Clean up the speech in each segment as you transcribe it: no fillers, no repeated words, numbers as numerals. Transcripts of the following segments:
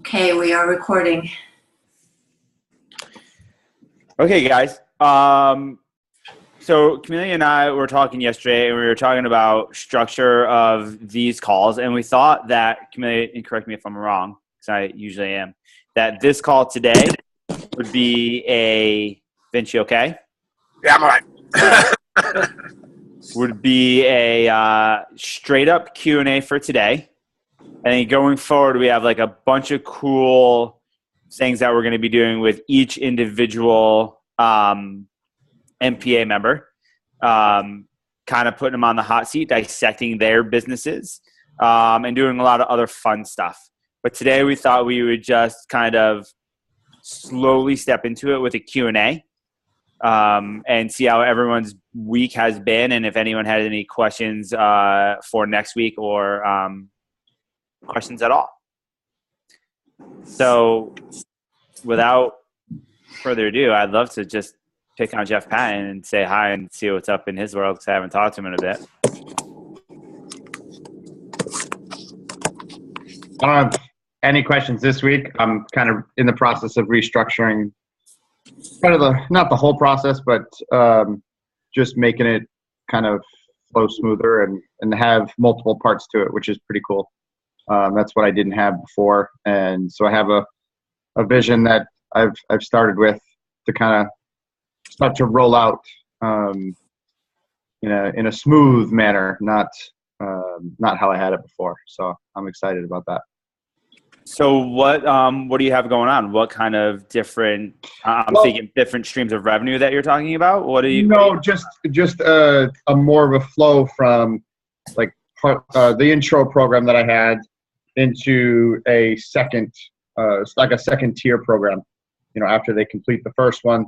Okay, we are recording. Okay, guys. So Camelia and I were talking yesterday, and we were talking about structure of these calls, and we thought that, Camelia, and correct me if I'm wrong, because I usually am, that this call today would be a Vince, you okay? Yeah, I'm all right. Would be a straight up Q&A for today. And then going forward, we have like a bunch of cool things that we're going to be doing with each individual MPA member, kind of putting them on the hot seat, dissecting their businesses, and doing a lot of other fun stuff. But today we thought we would just kind of slowly step into it with a Q&A, and see how everyone's week has been, and if anyone had any questions for next week or questions at all. So without further ado, I'd love to just pick on Jeff Patton and say hi and see what's up in his world, because I haven't talked to him in a bit. I don't have any questions this week. I'm kind of in the process of restructuring kind of not the whole process, but just making it kind of flow smoother and have multiple parts to it, which is pretty cool. That's what I didn't have before. And so I have a vision that I've started with to kind of start to roll out in a smooth manner, not how I had it before. So I'm excited about that. So what do you have going on? What kind of different? Thinking different streams of revenue that you're talking about. What do you? No, just a more of a flow from like the intro program that I had into a second, like a second tier program. You know, after they complete the first one,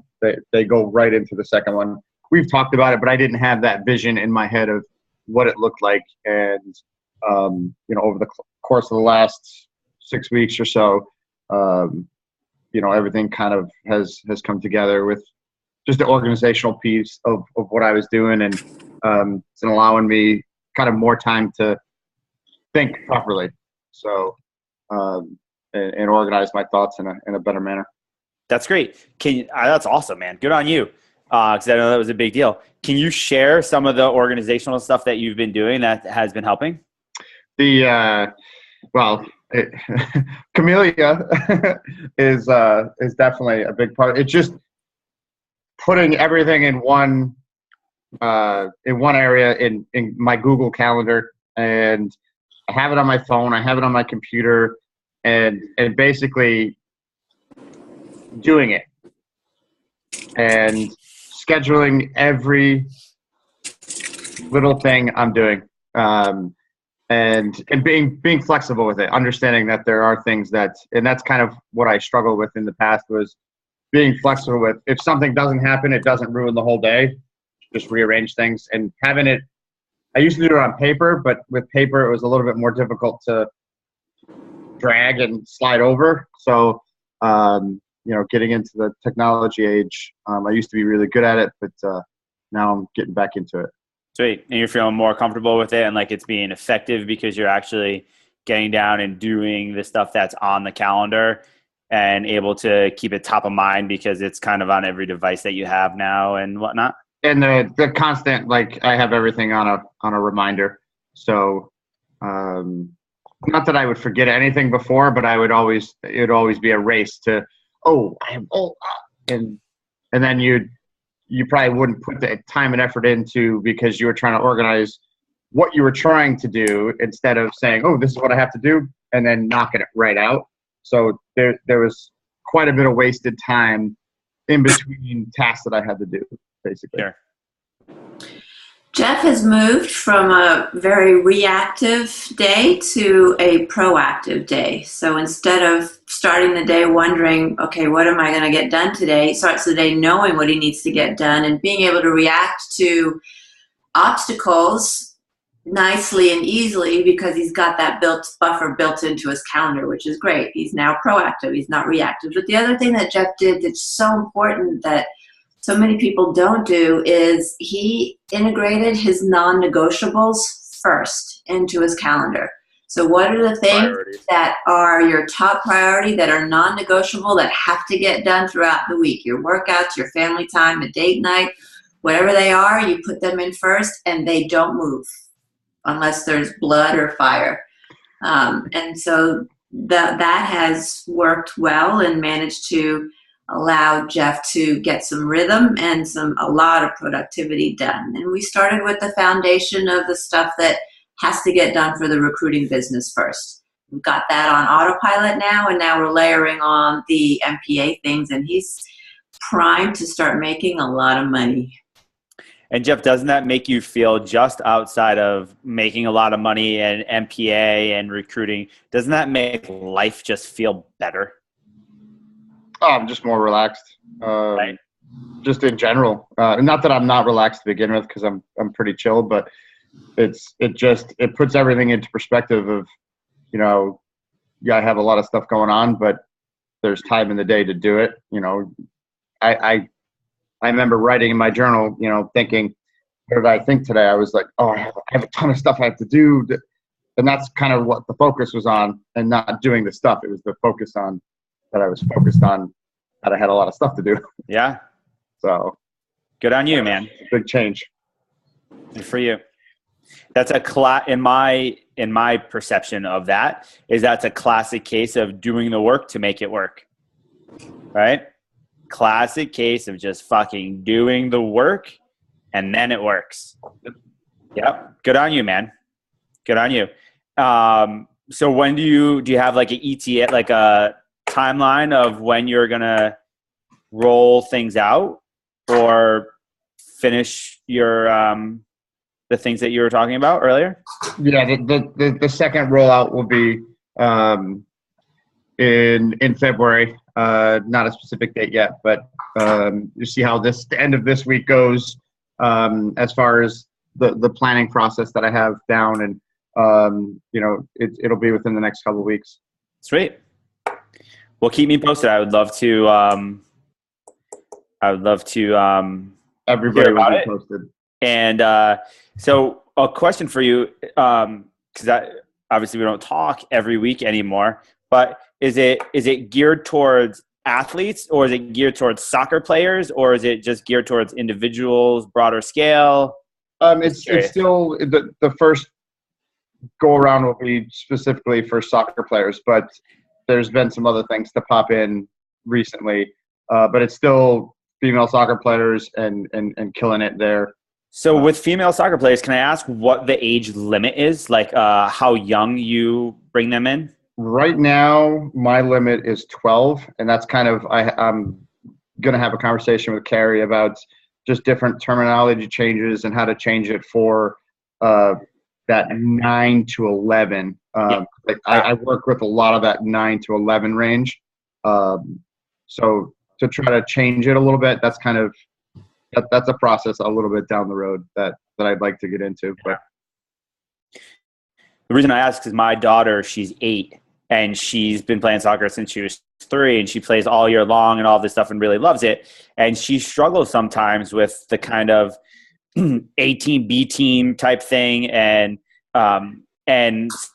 they go right into the second one. We've talked about it, but I didn't have that vision in my head of what it looked like. And, over the course of the last 6 weeks or so, everything kind of has come together with just the organizational piece of what I was doing. And it's allowing me kind of more time to think properly. So, and organize my thoughts in a better manner. That's great. That's awesome, man. Good on you. Because I know that was a big deal. Can you share some of the organizational stuff that you've been doing that has been helping? Camellia is definitely a big part. It's just putting everything in one area in my Google Calendar, and I have it on my phone. I have it on my computer, and basically doing it and scheduling every little thing I'm doing, and being flexible with it, understanding that there are things and that's kind of what I struggled with in the past, was being flexible with, if something doesn't happen, it doesn't ruin the whole day. Just rearrange things, and having it. I used to do it on paper, but with paper it was a little bit more difficult to drag and slide over. So, getting into the technology age, I used to be really good at it, but now I'm getting back into it. Sweet. And you're feeling more comfortable with it, and like it's being effective because you're actually getting down and doing the stuff that's on the calendar and able to keep it top of mind because it's kind of on every device that you have now and whatnot. And the constant, like, I have everything on a reminder. So, not that I would forget anything before, but it would always be a race to, and then you probably wouldn't put the time and effort into, because you were trying to organize what you were trying to do instead of saying, this is what I have to do, and then knocking it right out. So there was quite a bit of wasted time in between tasks that I had to do, basically. Sure. Jeff has moved from a very reactive day to a proactive day. So instead of starting the day wondering, okay, what am I going to get done today? He starts the day knowing what he needs to get done and being able to react to obstacles nicely and easily because he's got that buffer built into his calendar, which is great. He's now proactive. He's not reactive. But the other thing that Jeff did that's so important that so many people don't do is he integrated his non-negotiables first into his calendar. So what are the things Priorities. that are your top priority that are non-negotiable that have to get done throughout the week? Your workouts, your family time, a date night, whatever they are, you put them in first and they don't move unless there's blood or fire. And so that has worked well and managed to allow Jeff to get some rhythm and a lot of productivity done. And we started with the foundation of the stuff that has to get done for the recruiting business first. We've got that on autopilot now, and now we're layering on the MPA things, and he's primed to start making a lot of money. And Jeff, doesn't that make you feel, just outside of making a lot of money and MPA and recruiting, doesn't that make life just feel better? Oh, I'm just more relaxed, Right. just in general. Not that I'm not relaxed to begin with, because I'm pretty chill, but it puts everything into perspective of, I have a lot of stuff going on, but there's time in the day to do it. I remember writing in my journal, thinking, what did I think today? I was like, oh, I have a ton of stuff I have to do. And that's kind of what the focus was on, and not doing the stuff. It was the focus on that I was focused on, that I had a lot of stuff to do. Yeah. So Good on you, man. big change. Good for you. That's in my perception of that, is that's a classic case of doing the work to make it work. Right? Classic case of just fucking doing the work and then it works. Yep. Good on you, man. Good on you. So when do you have like an ETA, like a timeline of when you're going to roll things out or finish your, the things that you were talking about earlier? Yeah. The second rollout will be, in February. Not a specific date yet, but you see how the end of this week goes, as far as the planning process that I have down, and it'll be within the next couple of weeks. Sweet. Well, keep me posted. I would love to. Everybody hear about will be it. posted. And so, a question for you, because obviously we don't talk every week anymore. But is it geared towards athletes, or is it geared towards soccer players, or is it just geared towards individuals, broader scale? It's still the first go around will be specifically for soccer players, but there's been some other things to pop in recently. But it's still female soccer players and killing it there. So with female soccer players, can I ask what the age limit is? Like how young you bring them in? Right now, my limit is 12, and that's kind of I'm going to have a conversation with Carrie about just different terminology changes and how to change it for that 9 to 11. I work with a lot of that 9 to 11 range. So to try to change it a little bit, that's kind of that's a process a little bit down the road that I'd like to get into. But the reason I ask is my daughter, she's 8. And she's been playing soccer since she was 3, and she plays all year long and all this stuff and really loves it. And she struggles sometimes with the kind of A team, B team type thing. And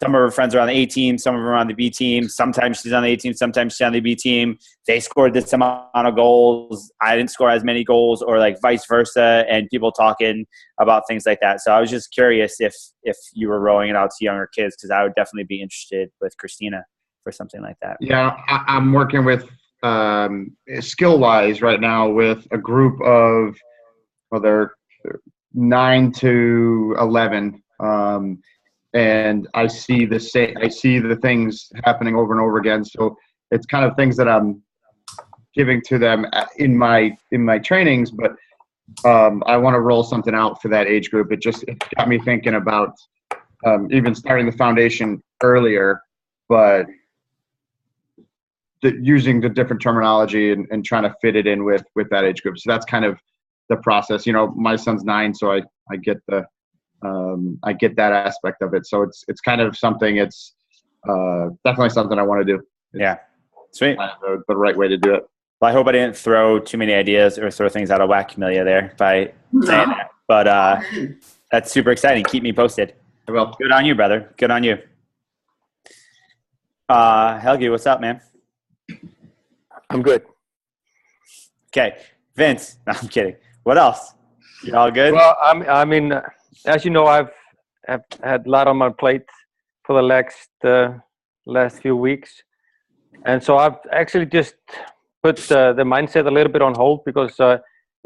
some of her friends are on the A team, some of them are on the B team. Sometimes she's on the A team, sometimes she's on the B team. They scored this amount of goals. I didn't score as many goals, or like vice versa, and people talking about things like that. So I was just curious if you were rolling it out to younger kids, because I would definitely be interested with Christina for something like that. Yeah, I'm working with skill-wise right now with a group of, they're 9 to 11. And I see the things happening over and over again. So it's kind of things that I'm giving to them in my trainings, but I want to roll something out for that age group. It got me thinking about even starting the foundation earlier, but using the different terminology and trying to fit it in with that age group. So that's kind of the process. My son's 9, so I get that aspect of it. So it's kind of something. It's definitely something I want to do. Yeah, sweet. The right way to do it. Well, I hope I didn't throw too many ideas or throw things out of whack, Amelia, there by saying that. But that's super exciting. Keep me posted. I will. Good on you, brother. Good on you. Helgi, what's up, man? I'm good. Okay. Vince. No, I'm kidding. What else? You all good? Well, I mean, as you know, I've had a lot on my plate for the last few weeks. And so I've actually just put the mindset a little bit on hold because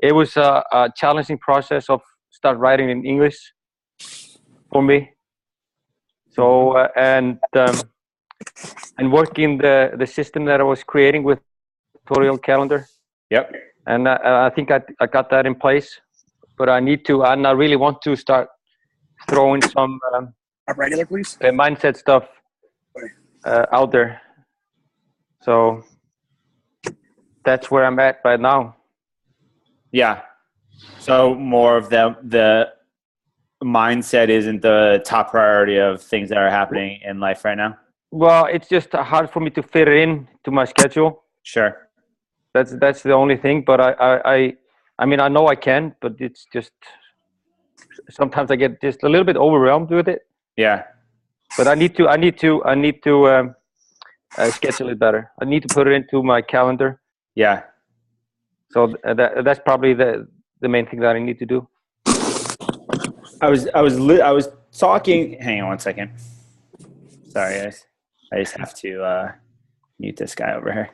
it was a challenging process of start writing in English for me. So, and working the system that I was creating with tutorial calendar. Yep. And I think I got that in place, but I really want to start throwing some regular, please. Mindset stuff out there. So that's where I'm at right now. Yeah. So more of the mindset isn't the top priority of things that are happening in life right now. Well, it's just hard for me to fit it in to my schedule. Sure. That's the only thing. But I mean, I know I can, but it's just sometimes I get just a little bit overwhelmed with it. Yeah. But I need to schedule it better. I need to put it into my calendar. Yeah. So that's probably the main thing that I need to do. I was talking. Hang on one second. Sorry, guys. I just have to mute this guy over here.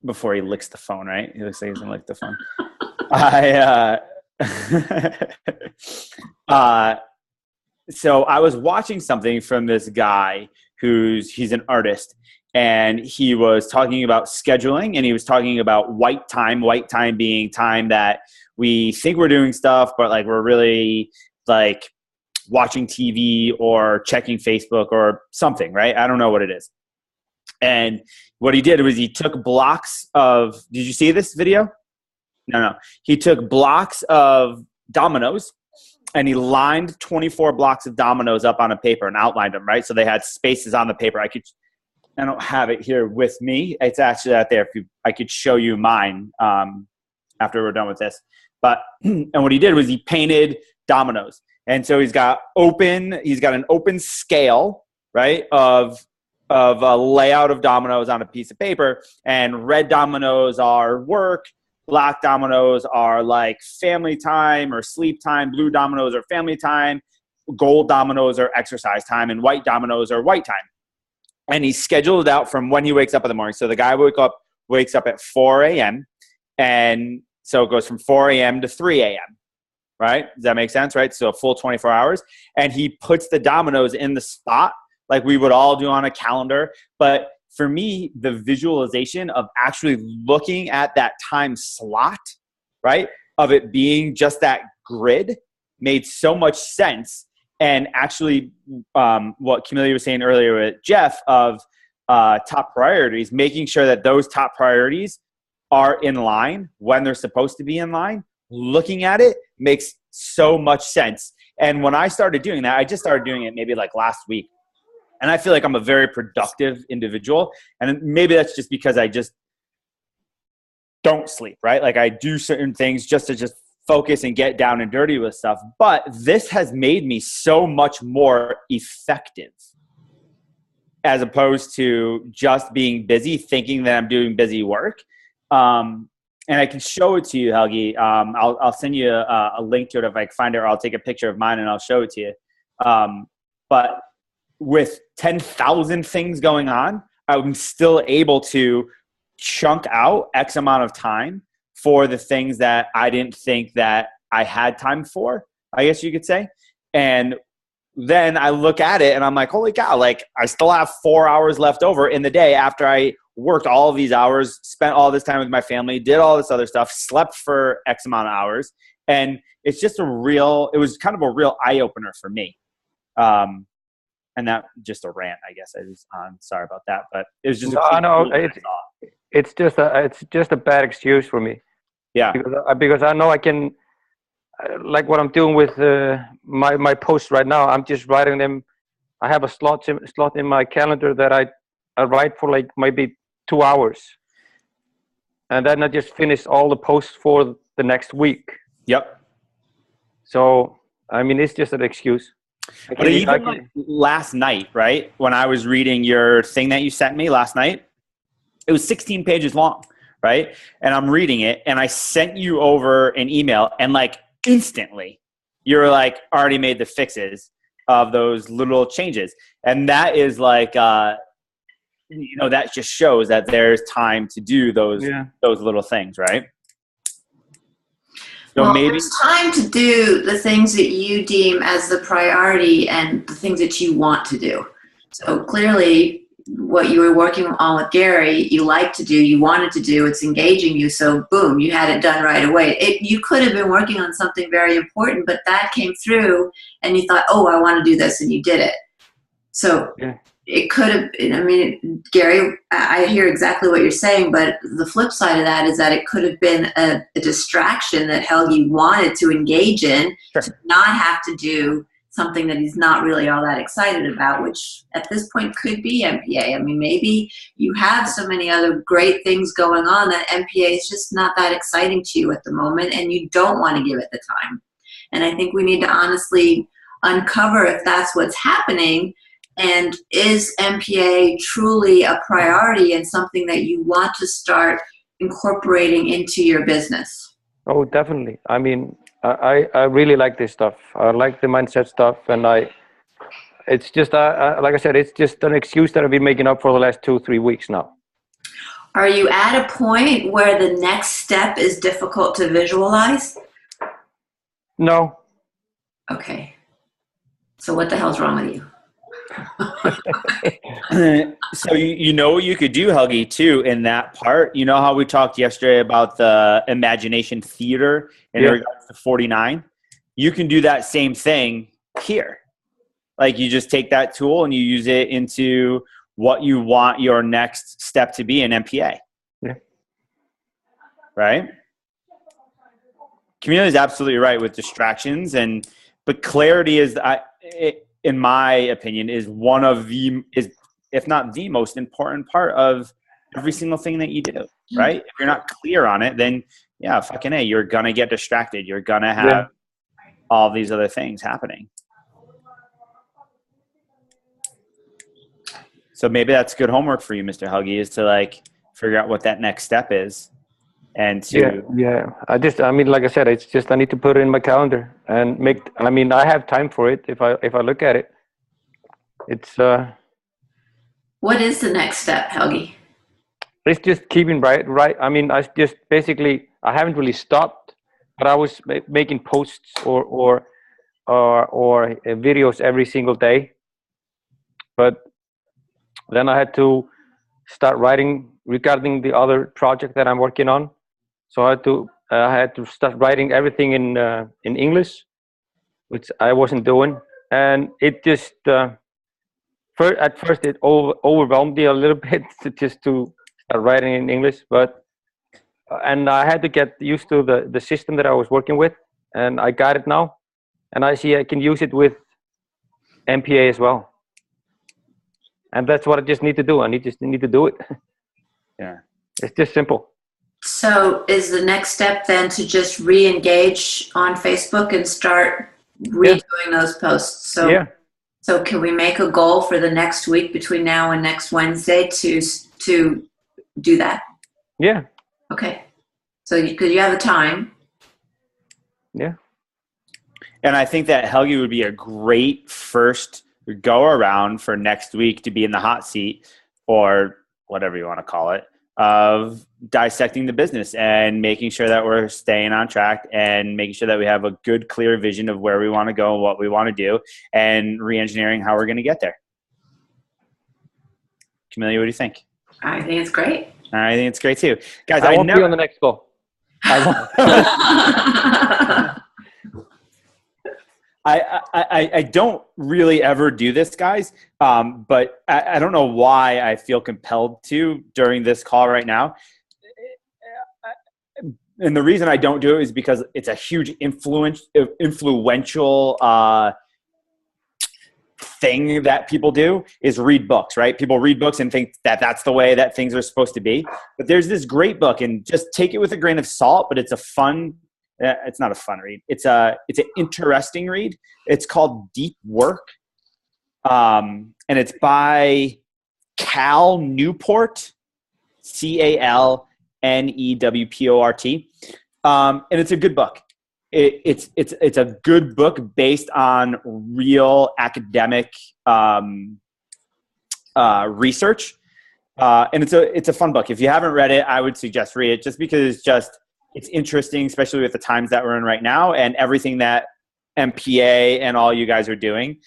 Before he licks the phone, right? He looks like he's gonna lick the phone. So I was watching something from this guy he's an artist, and he was talking about scheduling, and he was talking about white time being time that we think we're doing stuff, but like we're really like watching TV or checking Facebook or something, right? I don't know what it is. And what he did was he took blocks of, did you see this video? No. He took blocks of dominoes and he lined 24 blocks of dominoes up on a paper and outlined them, right? So they had spaces on the paper. I don't have it here with me. It's actually out there. I could show you mine after we're done with this. But, and what he did was he painted dominoes. And so he's got an open scale, right, of a layout of dominoes on a piece of paper, and red dominoes are work, black dominoes are like family time or sleep time, blue dominoes are family time, gold dominoes are exercise time, and white dominoes are white time. And he scheduled it out from when he wakes up in the morning. So the guy wakes up at 4 a.m. and so it goes from 4 a.m. to 3 a.m. Right? Does that make sense? Right? So a full 24 hours. And he puts the dominoes in the spot like we would all do on a calendar. But for me, the visualization of actually looking at that time slot, right, of it being just that grid made so much sense. And actually what Camelia was saying earlier with Jeff of top priorities, making sure that those top priorities are in line when they're supposed to be in line, looking at it makes so much sense. And when I started doing that, I just started doing it maybe like last week. And I feel like I'm a very productive individual. And maybe that's just because I just don't sleep, right? Like I do certain things just to focus and get down and dirty with stuff. But this has made me so much more effective as opposed to just being busy, thinking that I'm doing busy work. And I can show it to you, Helgi. I'll send you a link to it if I can find it, or I'll take a picture of mine and I'll show it to you. But with 10,000 things going on, I'm still able to chunk out X amount of time for the things that I didn't think that I had time for, I guess you could say. And then I look at it and I'm like, holy cow, like I still have 4 hours left over in the day after I worked all of these hours, spent all this time with my family, did all this other stuff, slept for X amount of hours. And it's just it was kind of a real eye opener for me. And that just a rant, I guess. I'm sorry about that, but it was just. It's just a bad excuse for me. Yeah. Because I know I can, like what I'm doing with my posts right now. I'm just writing them. I have a slot in my calendar that I write for like maybe 2 hours, and then I just finish all the posts for the next week. Yep. So I mean, it's just an excuse. But even like last night, right? When I was reading your thing that you sent me last night, it was 16 pages long, right? And I'm reading it, and I sent you over an email, and like instantly, you're like already made the fixes of those little changes. And that is like, that just shows that there's time to do those little things, right? So well, maybe it's time to do the things that you deem as the priority and the things that you want to do. So clearly, what you were working on with Gary, you like to do, you wanted to do, it's engaging you. So boom, you had it done right away. You could have been working on something very important, but that came through and you thought, oh, I want to do this, and you did it. So it could have, I mean, Gary, I hear exactly what you're saying, but the flip side of that is that it could have been a distraction that Helgi wanted to engage in, to not have to do something that he's not really all that excited about, which at this point could be MPA. I mean, maybe you have so many other great things going on that MPA is just not that exciting to you at the moment, and you don't want to give it the time. And I think we need to honestly uncover if that's what's happening. And is MPA truly a priority and something that you want to start incorporating into your business? Oh, definitely. I mean, I really like this stuff. I like the mindset stuff, and it's just like I said, it's just an excuse that I've been making up for the last 2-3 weeks now. Are you at a point where the next step is difficult to visualize? No. Okay. So what the hell's wrong with you? So you know what you could do, Helgi, too, in that part. You know how we talked yesterday about the imagination theater in regards to 49? You can do that same thing here. Like you just take that tool and you use it into what you want your next step to be in MPA. Yeah. Right? Camila is absolutely right with distractions, but clarity is in my opinion, is one of if not the most important part of every single thing that you do, right? If you're not clear on it, then fucking A, you're going to get distracted. You're going to have all these other things happening. So maybe that's good homework for you, Mr. Helgi, is to like figure out what that next step is. And I mean, like I said, it's just I need to put it in my calendar and I have time for it if I look at it. It's what is the next step, Helgi? It's just keeping right. I mean, I haven't really stopped, but I was making posts or videos every single day. But then I had to start writing regarding the other project that I'm working on. So I had to start writing everything in English, which I wasn't doing, and it just at first it overwhelmed me a little bit to start writing in English, and I had to get used to the system that I was working with, and I got it now, and I see I can use it with MPA as well, and that's what I just need to do. I just need to do it. Yeah, it's just simple. So is the next step then to just re-engage on Facebook and start redoing those posts? So can we make a goal for the next week between now and next Wednesday to do that? Yeah. Okay. So because you have the time. Yeah. And I think that Helgi would be a great first go around for next week to be in the hot seat, or whatever you want to call it, of dissecting the business and making sure that we're staying on track and making sure that we have a good, clear vision of where we want to go and what we want to do, and re-engineering how we're going to get there. Camilla, what do you think? I think it's great. I think it's great too. Guys, I won't be on the next call. I don't really ever do this, guys, but I don't know why I feel compelled to during this call right now. And the reason I don't do it is because it's a huge influential thing that people do is read books, right? People read books and think that that's the way that things are supposed to be. But there's this great book, and just take it with a grain of salt, but it's a fun It's not a fun read. It's an interesting read. It's called Deep Work. And it's by Cal Newport, Calnewport. And it's a good book. It's a good book based on real academic research. And it's a fun book. If you haven't read it, I would suggest read it just because it's interesting, especially with the times that we're in right now and everything that MPA and all you guys are doing.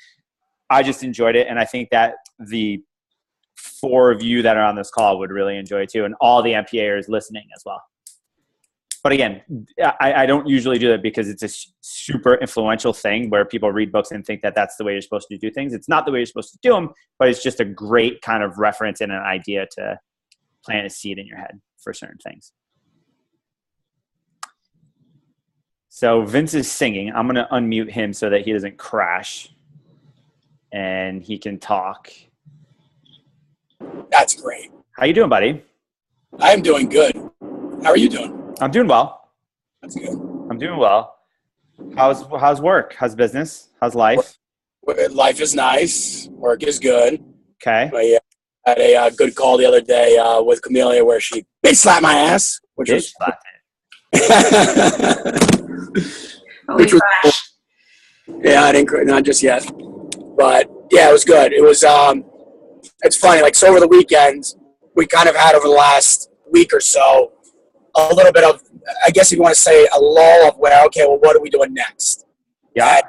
I just enjoyed it. And I think that the 4 of you that are on this call would really enjoy it too. And all the MPAers listening as well. But again, I don't usually do that because it's a super influential thing where people read books and think that that's the way you're supposed to do things. It's not the way you're supposed to do them, but it's just a great kind of reference and an idea to plant a seed in your head for certain things. So Vince is singing. I'm going to unmute him so that he doesn't crash and he can talk. That's great. How you doing, buddy? I'm doing good. How are you doing? I'm doing well. That's good. I'm doing well. How's work? How's business? How's life? Life is nice. Work is good. Okay. But yeah, I had a good call the other day with Camellia where she bitch slapped my ass, which was which was cool. Yeah, I didn't, not just yet, but yeah, it was good. It was it's funny. Like, so over the weekend, we kind of had over the last week or so a little bit of, I guess if you want to say, a lull of where, okay, well, what are we doing next? Yeah. And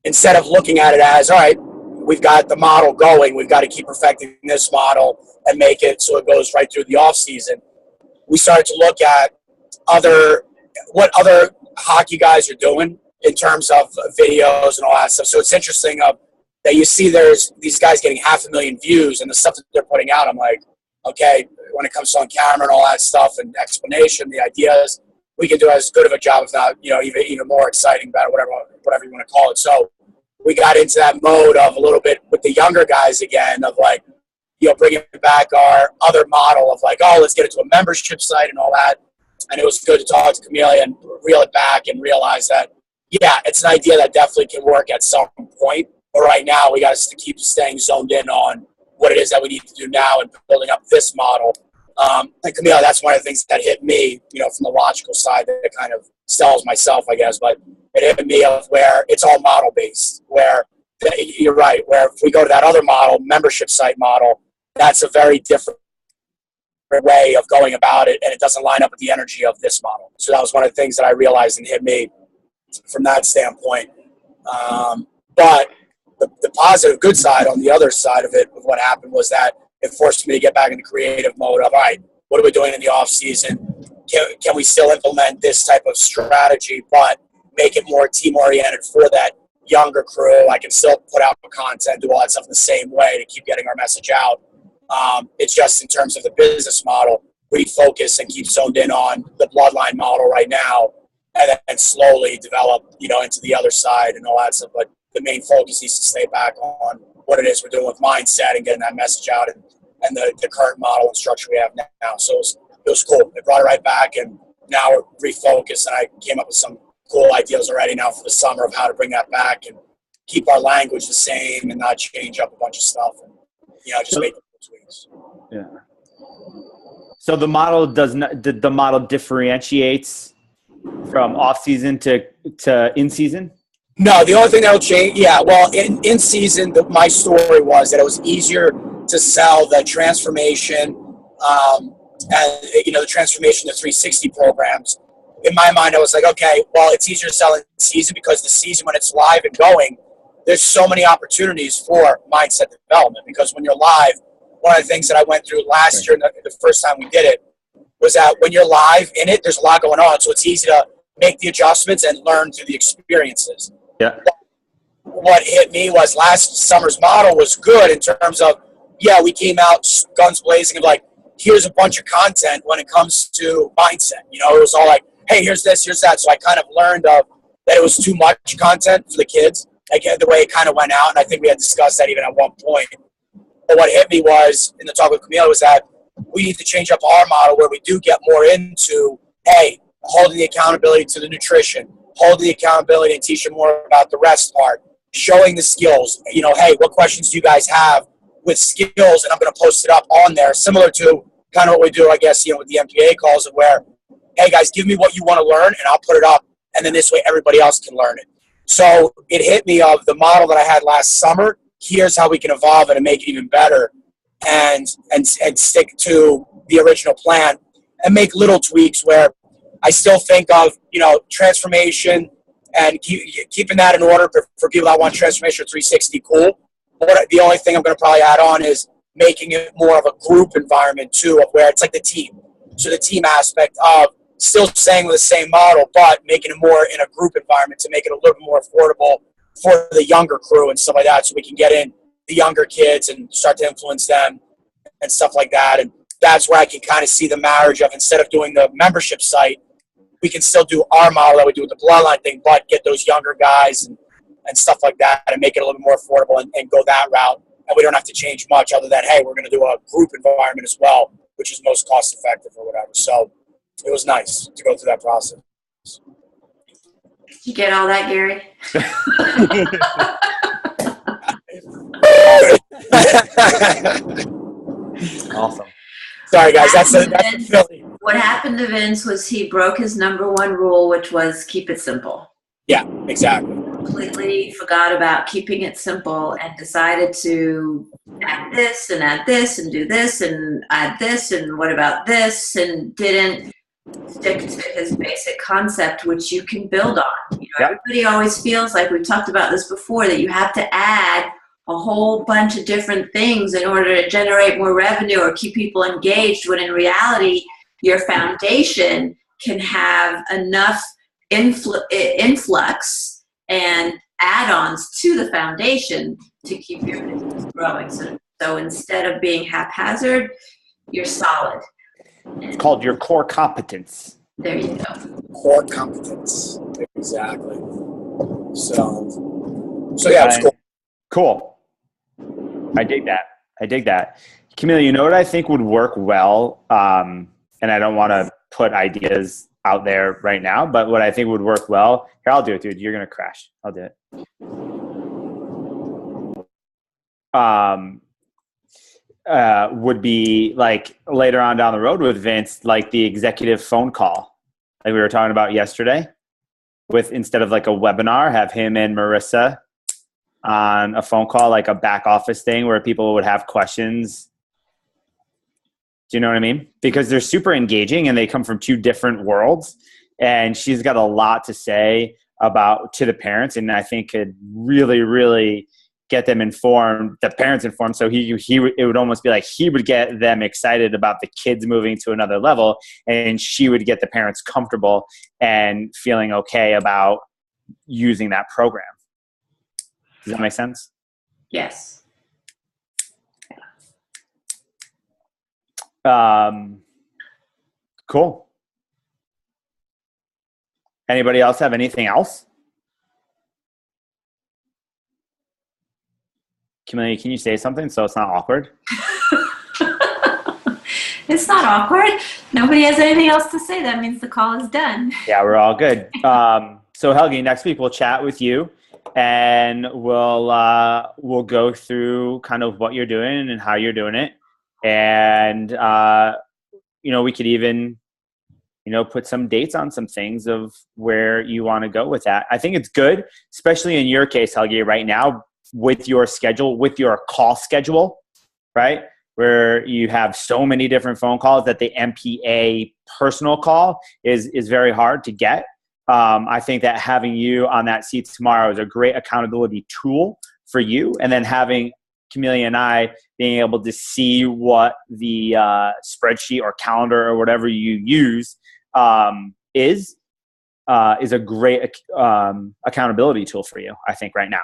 instead of looking at it as, all right, we've got the model going, we've got to keep perfecting this model and make it so it goes right through the off season. We started to look at what other hockey guys are doing in terms of videos and all that stuff. So it's interesting that you see there's these guys getting 500,000 views and the stuff that they're putting out. I'm like, okay, when it comes to on camera and all that stuff and explanation, the ideas, we can do as good of a job, if not, even more exciting about it, whatever you want to call it. So we got into that mode of a little bit with the younger guys again of like, bringing back our other model of like, oh, let's get it to a membership site and all that. And it was good to talk to Camellia and reel it back and realize that, yeah, it's an idea that definitely can work at some point. But right now, we got to keep staying zoned in on what it is that we need to do now and building up this model. And Camille, that's one of the things that hit me, from the logical side that kind of sells myself, I guess. But it hit me of where it's all model-based, where you're right, where if we go to that other model, membership site model, that's a very different way of going about it, and it doesn't line up with the energy of this model. So that was one of the things that I realized and hit me from that standpoint. But the positive, good side on the other side of it, of what happened was that it forced me to get back into creative mode of, all right, what are we doing in the off season? Can we still implement this type of strategy, but make it more team oriented for that younger crew? I can still put out content, do all that stuff in the same way to keep getting our message out. It's just in terms of the business model, refocus and keep zoned in on the bloodline model right now, and then slowly develop, into the other side and all that stuff. But the main focus needs to stay back on what it is we're doing with mindset and getting that message out and the current model and structure we have now. So it was cool. It brought it right back, and now we're refocused, and I came up with some cool ideas already now for the summer of how to bring that back and keep our language the same and not change up a bunch of stuff and, just make tweaks. Yeah. So the model the model differentiates from off season to in season? No, the only thing that will change, in season, my story was that it was easier to sell the transformation and the transformation to 360 programs. In my mind, I was like, okay, well, it's easier to sell in season because the season, when it's live and going, there's so many opportunities for mindset development. Because when you're live, one of the things that I went through last year, the first time we did it, was that when you're live in it, there's a lot going on. So it's easy to make the adjustments and learn through the experiences. Yeah. What hit me was last summer's model was good in terms of, we came out guns blazing and like, here's a bunch of content when it comes to mindset. It was all like, hey, here's this, here's that. So I kind of learned that it was too much content for the kids, like the way it kind of went out. And I think we had discussed that even at one point. But what hit me was, in the talk with Camille, was that we need to change up our model where we do get more into, hey, holding the accountability to the nutrition, holding the accountability and teaching more about the rest part, showing the skills. You know, hey, what questions do you guys have with skills? And I'm going to post it up on there, similar to kind of what we do, I guess, you know, with the MPA calls, of where, hey, guys, give me what you want to learn, and I'll put it up. And then this way everybody else can learn it. So it hit me of the model that I had last summer. Here's how we can evolve it and make it even better, and stick to the original plan and make little tweaks where I still think of, you know, transformation and keeping that in order for people that want transformation 360 cool. But the only thing I'm going to probably add on is making it more of a group environment too, of where it's like the team. So the team aspect of still staying with the same model, but making it more in a group environment to make it a little bit more affordable for the younger crew and stuff like that, so we can get in the younger kids and start to influence them and stuff like that. And that's where I can kind of see the marriage of, instead of doing the membership site, we can still do our model that we do with the bloodline thing, but get those younger guys and stuff like that and make it a little bit more affordable and go that route. And we don't have to change much other than, hey, we're going to do a group environment as well, which is most cost effective or whatever. So it was nice to go through that process. Did you get all that, Gary? Awesome. Sorry, guys. That's Philly. What happened to Vince was he broke his number one rule, which was keep it simple. Yeah, exactly. Completely forgot about keeping it simple and decided to add this and do this and add this and what about this, and didn't stick to his basic concept, which you can build on. You know, everybody always feels like, we've talked about this before, that you have to add a whole bunch of different things in order to generate more revenue or keep people engaged, when in reality, your foundation can have enough influx and add-ons to the foundation to keep your business growing. So instead of being haphazard, you're solid. It's called your core competence. There you go. Core competence. Exactly. So yeah, it's cool. Cool. I dig that. Camille, you know what I think would work well? And I don't want to put ideas out there right now, but what I think would work well, here, I'll do it, dude. You're going to crash. I'll do it. Would be like later on down the road with Vince, like the executive phone call, like we were talking about yesterday, with, instead of like a webinar, have him and Marissa on a phone call, like a back office thing where people would have questions. Do you know what I mean? Because they're super engaging and they come from two different worlds, and she's got a lot to say to the parents, and I think could really, really get them informed, the parents informed. So it would almost be like he would get them excited about the kids moving to another level, and she would get the parents comfortable and feeling okay about using that program. Does that make sense? Yes. Cool. Anybody else have anything else? Camille, can you say something so it's not awkward? It's not awkward. Nobody has anything else to say. That means the call is done. Yeah, we're all good. So Helgi, next week we'll chat with you, and we'll go through kind of what you're doing and how you're doing it. And, we could even, put some dates on some things of where you want to go with that. I think it's good, especially in your case, Helgi, right now with your schedule, with your call schedule, right? Where you have so many different phone calls that the MPA personal call is very hard to get. I think that having you on that seat tomorrow is a great accountability tool for you. And then having Camelia and I being able to see what the spreadsheet or calendar or whatever you use is a great accountability tool for you, I think, right now.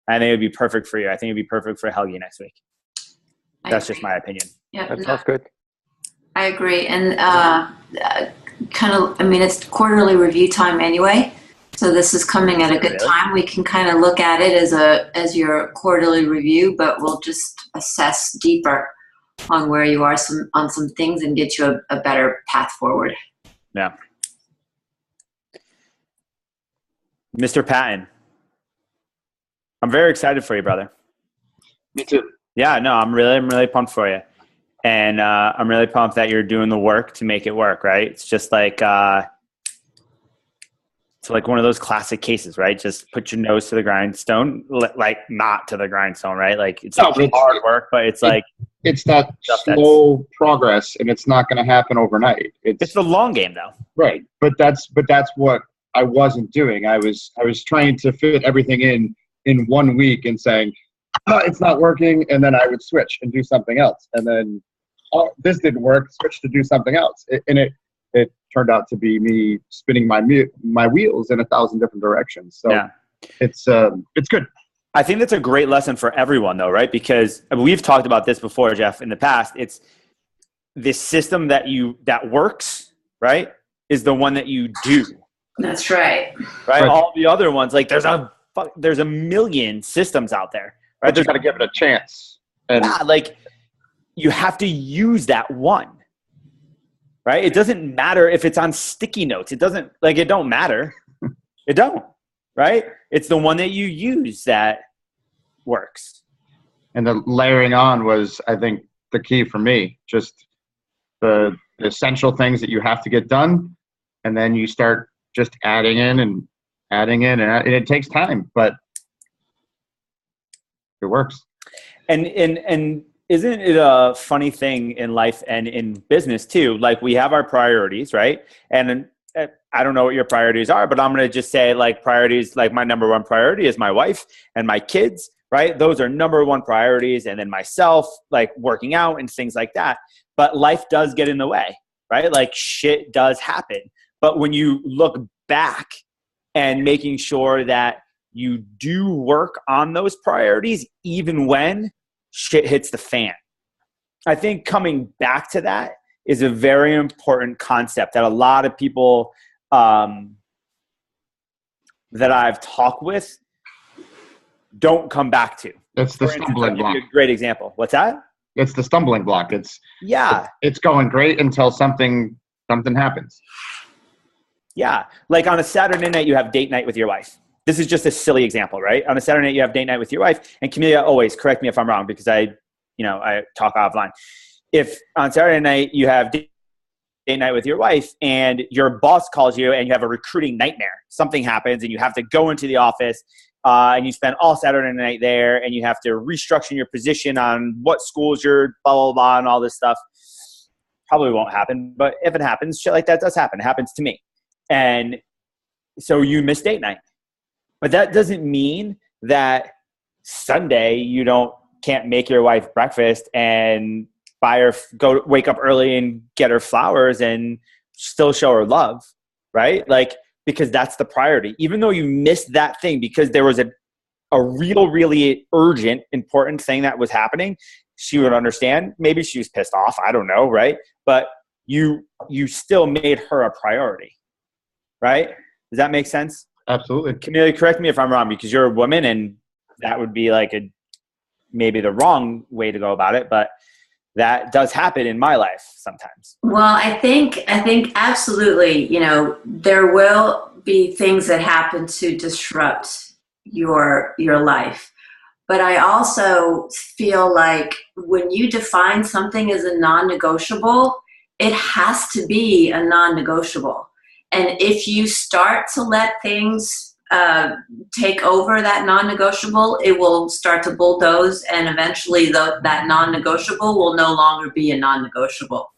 I think it would be perfect for you. I think it'd be perfect for Helgi next week. That's just my opinion. Yeah, that sounds good. I agree. And it's quarterly review time anyway. So this is coming at a good time. We can kind of look at it as your quarterly review, but we'll just assess deeper on where you are on some things and get you a better path forward. Yeah. Mr. Patton, I'm very excited for you, brother. Me too. Yeah, no, I'm really pumped for you. And I'm really pumped that you're doing the work to make it work, right? It's just like it's like one of those classic cases, right? Just put your nose to the grindstone, like not to the grindstone, right? Like it's hard work, but it's like it's that slow progress, and it's not going to happen overnight. It's the long game, though. Right, but that's what I wasn't doing. I was trying to fit everything in 1 week and saying, oh, it's not working, and then I would switch and do something else, and then this didn't work, switch to do something else, and it turned out to be me spinning my wheels in 1,000 different directions. So yeah. It's good. I think that's a great lesson for everyone, though, right? Because we've talked about this before, Jeff, in the past. It's this system that works, right, is the one that you do. That's right. Right. All the other ones, like there's a million systems out there, right? But you got to give it a chance. And like you have to use that one. Right? It doesn't matter if it's on sticky notes. It don't matter. It don't, right? It's the one that you use that works. And the layering on was, I think, the key for me. Just the essential things that you have to get done, and then you start just adding in, and it takes time, but it works. And isn't it a funny thing in life and in business too? Like we have our priorities, right? And I don't know what your priorities are, but I'm going to just say like priorities, like my number one priority is my wife and my kids, right? Those are number one priorities. And then myself, like working out and things like that. But life does get in the way, right? Like shit does happen. But when you look back and making sure that you do work on those priorities, even when shit hits the fan. I think coming back to that is a very important concept that a lot of people that I've talked with don't come back to. That's the stumbling block. A great example. What's that? It's the stumbling block. It's going great until something happens. Yeah. Like on a Saturday night, you have date night with your wife. This is just a silly example, right? On a Saturday night, you have date night with your wife. And Camelia, always correct me if I'm wrong because I talk offline. If on Saturday night you have date night with your wife and your boss calls you and you have a recruiting nightmare, something happens and you have to go into the office and you spend all Saturday night there and you have to restructure your position on what schools you're blah, blah, blah, and all this stuff. Probably won't happen. But if it happens, shit like that does happen. It happens to me. And so you miss date night. But that doesn't mean that Sunday you can't make your wife breakfast and go wake up early and get her flowers and still show her love, right? Like, because that's the priority. Even though you missed that thing because there was a really urgent, important thing that was happening, she would understand. Maybe she was pissed off. I don't know, right? But you still made her a priority, right? Does that make sense? Absolutely. Camelia, correct me if I'm wrong because you're a woman and that would be like maybe the wrong way to go about it, but that does happen in my life sometimes. Well, I think absolutely, there will be things that happen to disrupt your life. But I also feel like when you define something as a non-negotiable, it has to be a non-negotiable. And if you start to let things take over that non-negotiable, it will start to bulldoze, and eventually that non-negotiable will no longer be a non-negotiable.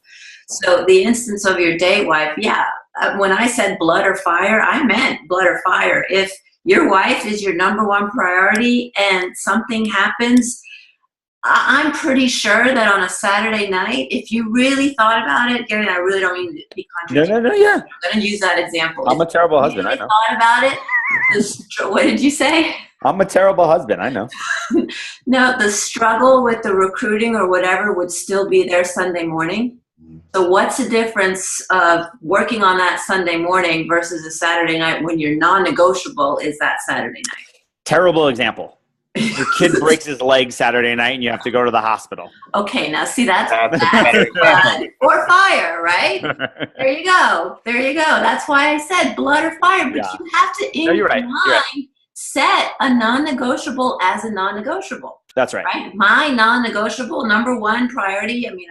So the instance of your date wife, when I said blood or fire, I meant blood or fire. If your wife is your number one priority and something happens, I'm pretty sure that on a Saturday night, if you really thought about it, Gary, I really don't mean to be contradictory. No, yeah. I'm going to use that example. I'm a terrible husband, I know. Thought about it. What did you say? I'm a terrible husband, I know. No, the struggle with the recruiting or whatever would still be there Sunday morning. So what's the difference of working on that Sunday morning versus a Saturday night when your non-negotiable is that Saturday night? Terrible example. Your kid breaks his leg Saturday night and you have to go to the hospital. Okay, now see, that's a better blood or fire, right? There you go. That's why I said blood or fire. But Yeah. you have to, in your mind, set a non-negotiable as a non-negotiable. That's right. My non-negotiable number one priority. I mean,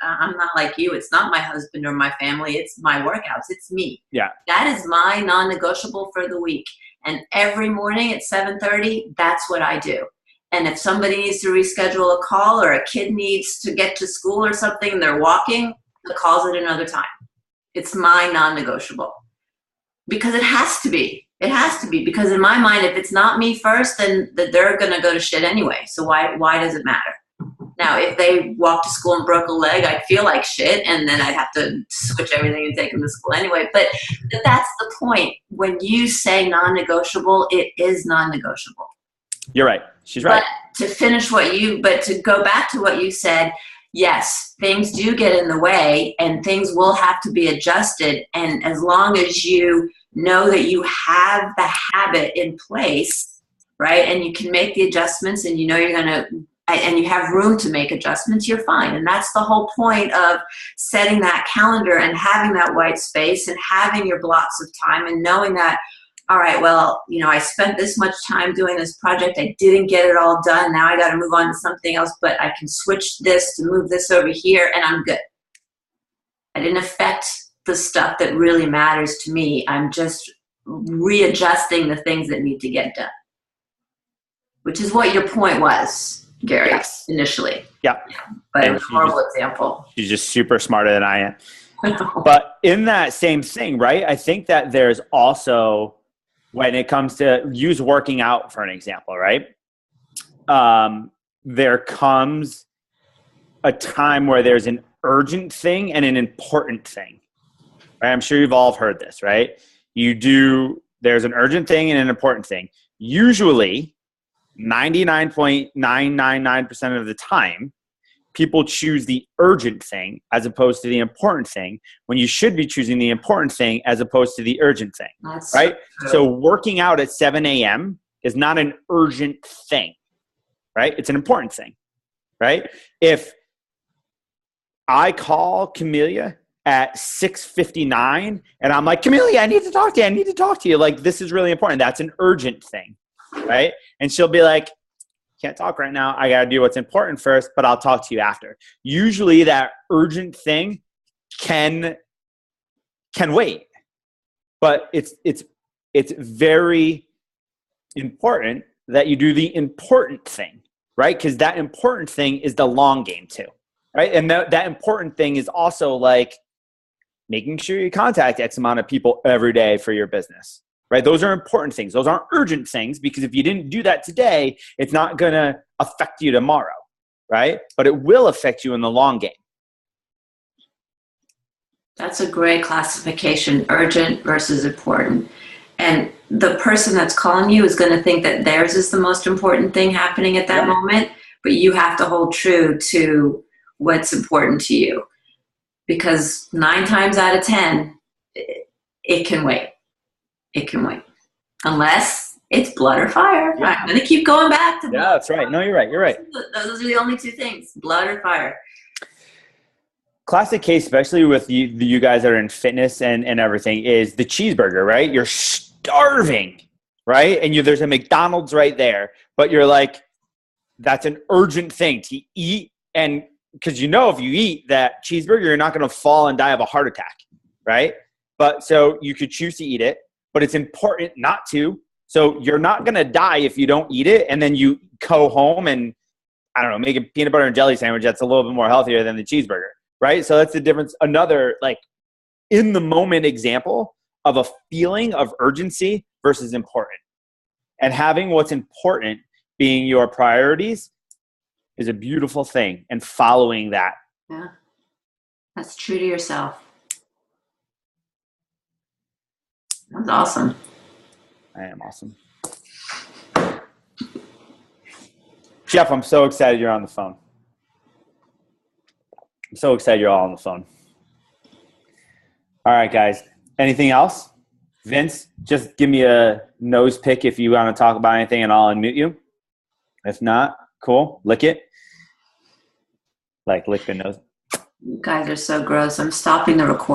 I'm not like you. It's not my husband or my family. It's my workouts. It's me. Yeah. That is my non-negotiable for the week. And every morning at 7:30, that's what I do. And if somebody needs to reschedule a call or a kid needs to get to school or something and they're walking, the call's at another time. It's my non-negotiable. Because it has to be. It has to be. Because in my mind, if it's not me first, then they're going to go to shit anyway. So why does it matter? Now, if they walk to school and broke a leg, I'd feel like shit, and then I'd have to switch everything and take them to school anyway. But that's the point. When you say non-negotiable, it is non-negotiable. You're right. She's right. But to go back to what you said, yes, things do get in the way, and things will have to be adjusted. And as long as you know that you have the habit in place, right, and you can make the adjustments, and you know you're going to, and you have room to make adjustments, you're fine. And that's the whole point of setting that calendar and having that white space and having your blocks of time and knowing that, all right, well, I spent this much time doing this project. I didn't get it all done. Now I got to move on to something else, but I can switch this to move this over here and I'm good. I didn't affect the stuff that really matters to me. I'm just readjusting the things that need to get done, which is what your point was, Gary, initially. Yeah. But it was a horrible example. She's just super smarter than I am. But in that same thing, right, I think that there's also, when it comes to use working out for an example, right, there comes a time where there's an urgent thing and an important thing. Right? I'm sure you've all heard this, right? There's an urgent thing and an important thing. Usually, 99.999% of the time, people choose the urgent thing as opposed to the important thing, when you should be choosing the important thing as opposed to the urgent thing. That's right? So working out at 7 a.m. is not an urgent thing, right? It's an important thing, right? If I call Camellia at 6:59 and I'm like, Camellia, I need to talk to you. Like, this is really important. That's an urgent thing, right? And she'll be like, can't talk right now. I got to do what's important first, but I'll talk to you after. Usually that urgent thing can wait, but it's very important that you do the important thing, right? Because that important thing is the long game too, right? And that important thing is also like making sure you contact X amount of people every day for your business. Right? Those are important things. Those aren't urgent things, because if you didn't do that today, it's not going to affect you tomorrow, right? But it will affect you in the long game. That's a great classification, urgent versus important. And the person that's calling you is going to think that theirs is the most important thing happening at that moment, but you have to hold true to what's important to you. Because 9 times out of 10, it can wait. It can wait. Unless it's blood or fire. Yeah. I'm going to keep going back to blood. Yeah, that's right. No, you're right. You're right. Those are the only two things, blood or fire. Classic case, especially with you guys that are in fitness and everything, is the cheeseburger, right? You're starving, right? And there's a McDonald's right there, but you're like, that's an urgent thing to eat. And because if you eat that cheeseburger, you're not going to fall and die of a heart attack, right? But so you could choose to eat it, but it's important not to. So you're not going to die if you don't eat it. And then you go home and, I don't know, make a peanut butter and jelly sandwich that's a little bit more healthier than the cheeseburger, right? So that's the difference. Another, like, in the moment example of a feeling of urgency versus important. And having what's important being your priorities is a beautiful thing, and following that. Yeah. That's true to yourself. That's awesome. I am awesome. Jeff, I'm so excited you're on the phone. I'm so excited you're all on the phone. All right, guys. Anything else? Vince, just give me a nose pick if you want to talk about anything, and I'll unmute you. If not, cool. Lick it. Like lick the nose. You guys are so gross. I'm stopping the recording.